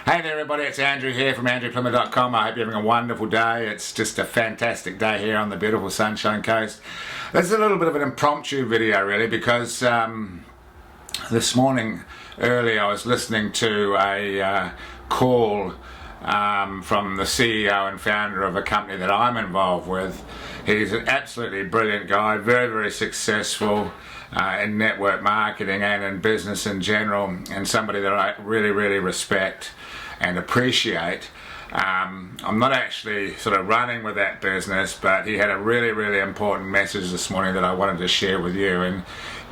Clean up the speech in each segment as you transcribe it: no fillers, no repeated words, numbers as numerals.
Hey there everybody, it's Andrew here from andrewplimmer.com. I hope you're having a wonderful day. It's just a fantastic day here on the beautiful Sunshine Coast. This is a little bit of an impromptu video really because this morning early I was listening to a call from the CEO and founder of a company that I'm involved with. He's an absolutely brilliant guy, very, very successful in network marketing and in business in general, and somebody that I really, really respect and appreciate. I'm not actually sort of running with that business, but he had a really, really important message this morning that I wanted to share with you. And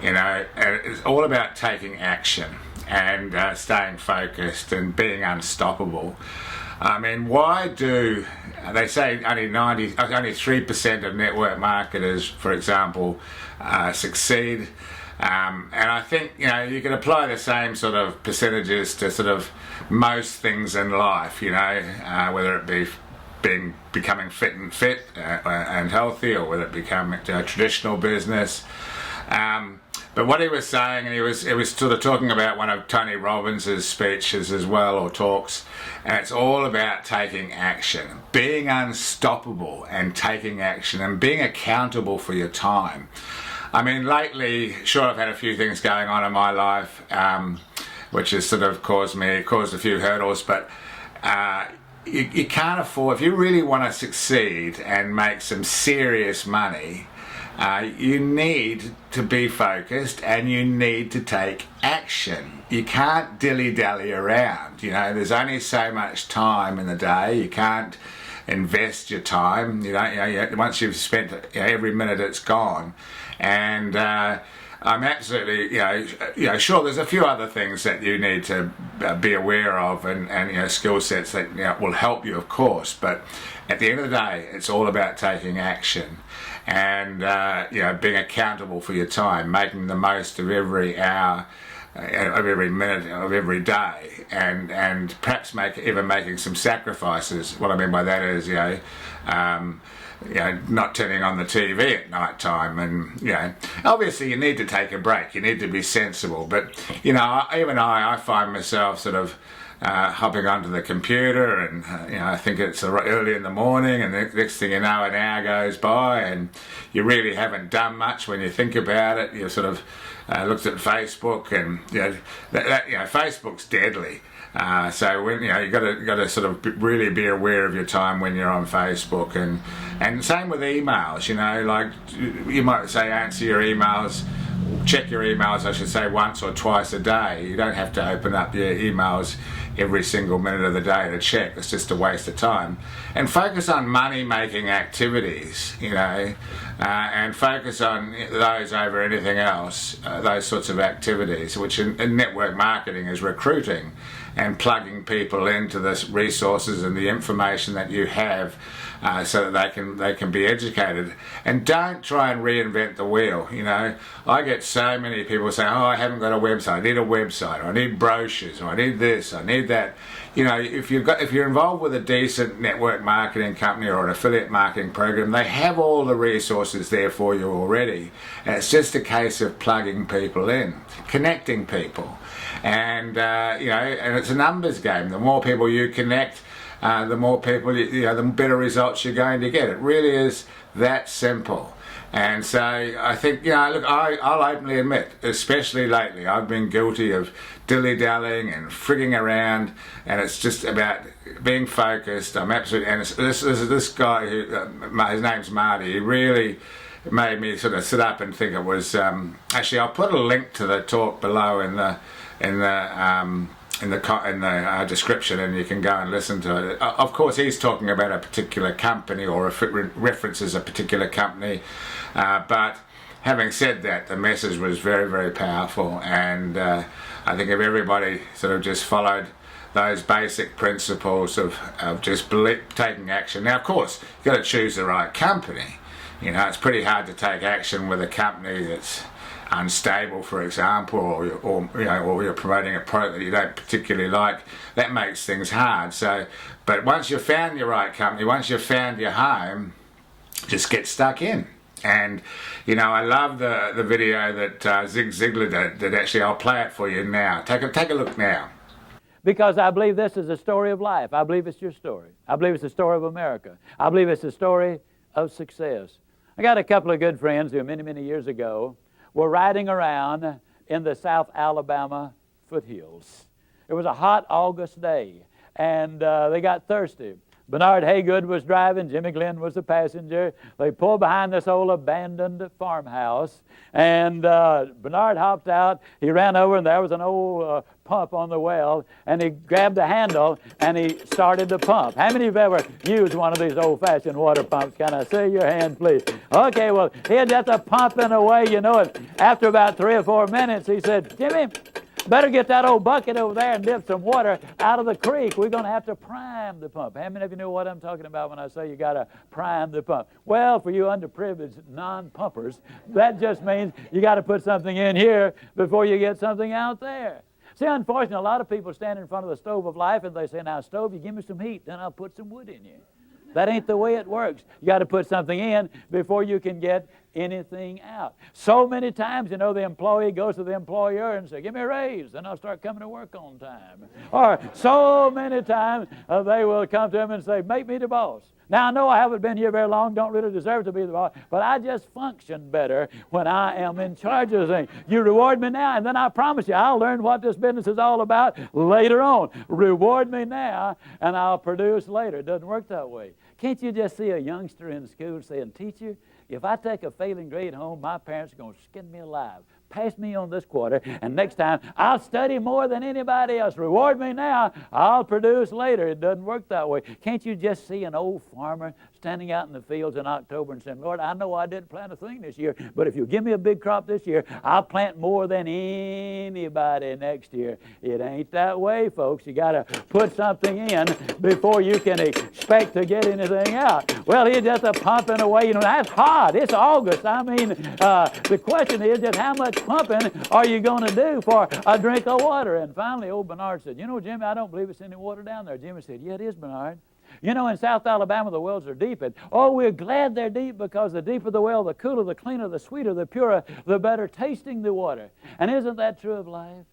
you know, it's all about taking action and staying focused and being unstoppable. I mean, why do they say only 3% of network marketers, for example, succeed? And I think, you know, you can apply the same sort of percentages to sort of most things in life, you know, whether it be becoming fit and healthy, or whether it become a traditional business. But what he was saying, and it was sort of talking about one of Tony Robbins' speeches as well, or talks, and it's all about taking action, being unstoppable and taking action and being accountable for your time. I mean, lately, sure, I've had a few things going on in my life, which has sort of caused a few hurdles, but you can't afford, if you really want to succeed and make some serious money, you need to be focused and you need to take action. You can't dilly-dally around. You know, there's only so much time in the day. You can't invest your time. Once you've spent every minute, it's gone. And I'm absolutely, sure, there's a few other things that you need to be aware of, and skill sets that will help you, of course. But at the end of the day, it's all about taking action and being accountable for your time, making the most of every hour, of every minute of every day, and perhaps even making some sacrifices. What I mean by that is, not turning on the TV at night time, and obviously you need to take a break. You need to be sensible. But even I find myself sort of hopping onto the computer, and I think it's early in the morning, and the next thing you know, an hour goes by, and you really haven't done much when you think about it. You sort of looked at Facebook, and Facebook's deadly. So when you got to sort of really be aware of your time when you're on Facebook, and same with emails. Like you might say, answer your emails. Check your emails, I should say, once or twice a day. You don't have to open up your emails every single minute of the day to check. It's just a waste of time. And focus on money-making activities, and focus on those over anything else, those sorts of activities, which in network marketing is recruiting and plugging people into the resources and the information that you have, so that they can be educated. And don't try and reinvent the wheel. I get so many people saying, "Oh, I haven't got a website. I need a website, or I need brochures, or I need this, I need that." If you're involved with a decent network marketing company or an affiliate marketing program, they have all the resources there for you already, and it's just a case of plugging people in, connecting people, and and it's a numbers game. The more people you connect, the more people, the better results you're going to get. It really is that simple. And so I think, look, I'll openly admit, especially lately, I've been guilty of dilly-dallying and frigging around, and it's just about being focused. I'm absolutely, and this guy who, his name's Marty, he really made me sort of sit up and think it was, actually I'll put a link to the talk below in the description, and you can go and listen to it. Of course, he's talking about a particular company, or if it references a particular company, but having said that, the message was very, very powerful, and I think if everybody sort of just followed those basic principles of just taking action. Now, of course, you've got to choose the right company. It's pretty hard to take action with a company that's unstable, for example, or you're promoting a product that you don't particularly like. That makes things hard. But once you've found your right company, once you've found your home, just get stuck in. And I love the video that Zig Ziglar did. Actually, I'll play it for you now. Take a look now. because I believe this is a story of life. I believe it's your story. I believe it's the story of America. I believe it's the story of success. I got a couple of good friends who many, many years ago were riding around in the South Alabama foothills. It was a hot August day, and they got thirsty. Bernard Haygood was driving. Jimmy Glenn was the passenger. They pulled behind this old abandoned farmhouse, and Bernard hopped out. He ran over, and there was an old pump on the well, and he grabbed the handle, and he started to pump. How many of you have ever used one of these old-fashioned water pumps? Can I see your hand, please? Okay, well, he had just a pumping away, you know it. After about 3 or 4 minutes, he said, Jimmy, better get that old bucket over there and dip some water out of the creek. We're going to have to prime the pump. How many of you know what I'm talking about when I say you got to prime the pump? Well, for you underprivileged non-pumpers, that just means you got to put something in here before you get something out there. See, unfortunately, a lot of people stand in front of the stove of life and they say, now, stove, you give me some heat, then I'll put some wood in you. That ain't the way it works. You got to put something in before you can get anything out. So many times, you know, the employee goes to the employer and says, give me a raise, then I'll start coming to work on time. Or so many times they will come to him and say, make me the boss. Now, I know I haven't been here very long, don't really deserve to be the boss, but I just function better when I am in charge of things. You reward me now, and then I promise you, I'll learn what this business is all about later on. Reward me now, and I'll produce later. It doesn't work that way. Can't you just see a youngster in school saying, teacher, if I take a failing grade home, my parents are going to skin me alive. Pass me on this quarter, and next time I'll study more than anybody else. Reward me now, I'll produce later. It doesn't work that way. Can't you just see an old farmer standing out in the fields in October and saying, Lord, I know I didn't plant a thing this year, but if you give me a big crop this year, I'll plant more than anybody next year. It ain't that way, folks. You got to put something in before you can expect to get anything out. Well, he's just a pumping away. You know, that's hot. It's August. I mean, the question is just how much pumping are you going to do for a drink of water? And finally, old Bernard said, you know, Jimmy, I don't believe it's any water down there. Jimmy said, yeah, it is, Bernard. You know, in South Alabama, the wells are deep. And, oh, we're glad they're deep because the deeper the well, the cooler, the cleaner, the sweeter, the purer, the better tasting the water. And isn't that true of life?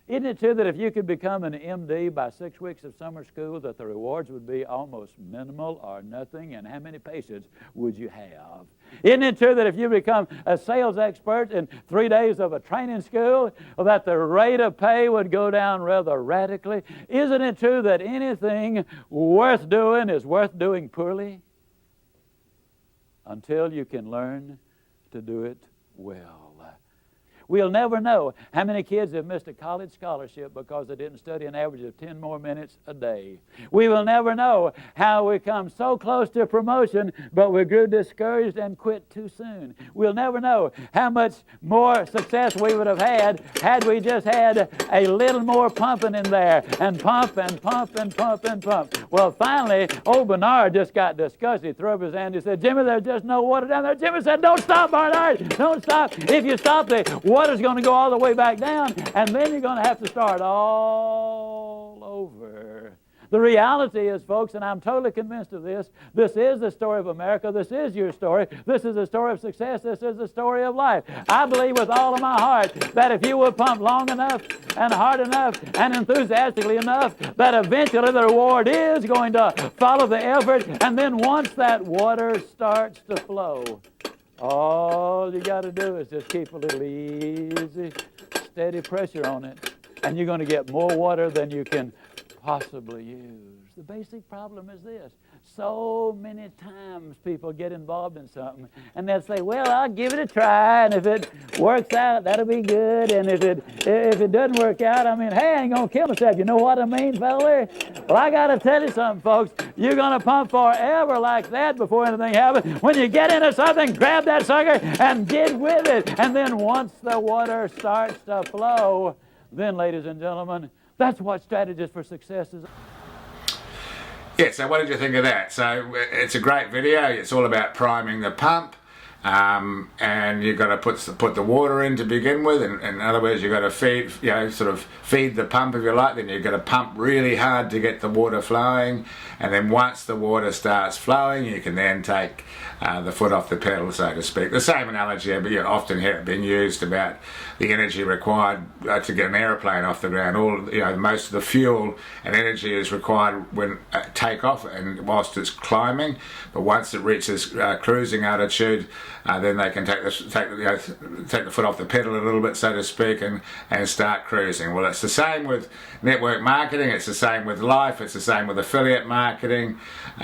Isn't it true that if you could become an MD by 6 weeks of summer school, that the rewards would be almost minimal or nothing? And how many patients would you have? Isn't it true that if you become a sales expert in 3 days of a training school, that the rate of pay would go down rather radically? Isn't it true that anything worth doing is worth doing poorly? Until you can learn to do it well. We'll never know how many kids have missed a college scholarship because they didn't study an average of 10 more minutes a day. We will never know how we come so close to promotion, but we grew discouraged and quit too soon. We'll never know how much more success we would have had we just had a little more pumping in there, and pump and pump and pump and pump. Well, finally, old Bernard just got disgusted. He threw up his hand. He said, Jimmy, there's just no water down there. Jimmy said, don't stop, Bernard. Don't stop. If you stop, the water's going to go all the way back down, and then you're going to have to start all over. The reality is, folks, and I'm totally convinced of this, this is the story of America. This is your story. This is the story of success. This is the story of life. I believe with all of my heart that if you will pump long enough and hard enough and enthusiastically enough, that eventually the reward is going to follow the effort, and then once that water starts to flow, all you got to do is just keep a little easy, steady pressure on it, and you're going to get more water than you can possibly use. The basic problem is this. So many times people get involved in something, and they'll say, well, I'll give it a try, and if it works out, that'll be good, and if it doesn't work out, I mean, hey, I ain't going to kill myself. You know what I mean, fella? Well, I got to tell you something, folks. You're going to pump forever like that before anything happens. When you get into something, grab that sucker and get with it. And then once the water starts to flow, then, ladies and gentlemen, that's what strategies for success is. Yeah, so what did you think of that? So it's a great video. It's all about priming the pump. and you've got to put the water in to begin with. And in other words, you've got to feed, sort of feed the pump if you like. Then you've got to pump really hard to get the water flowing. And then once the water starts flowing, you can then take the foot off the pedal, so to speak. The same analogy, but you often hear it being used about the energy required to get an aeroplane off the ground. Most of the fuel and energy is required when takeoff and whilst it's climbing. But once it reaches cruising altitude, then they can take the foot off the pedal a little bit, so to speak, and start cruising. Well, it's the same with network marketing. It's the same with life. It's the same with affiliate marketing.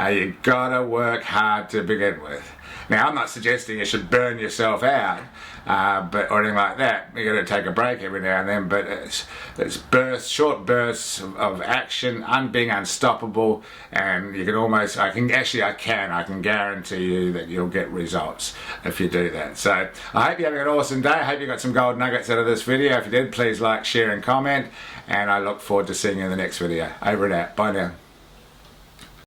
You've got to work hard to begin with. Now, I'm not suggesting you should burn yourself out, or anything like that. You got to take a break every now and then. But it's short bursts of action, being unstoppable, and you can almost. I can guarantee you that you'll get results if you do that. So I hope you're having an awesome day. I hope you got some gold nuggets out of this video. If you did, please like, share, and comment. And I look forward to seeing you in the next video. Over and out. Bye now.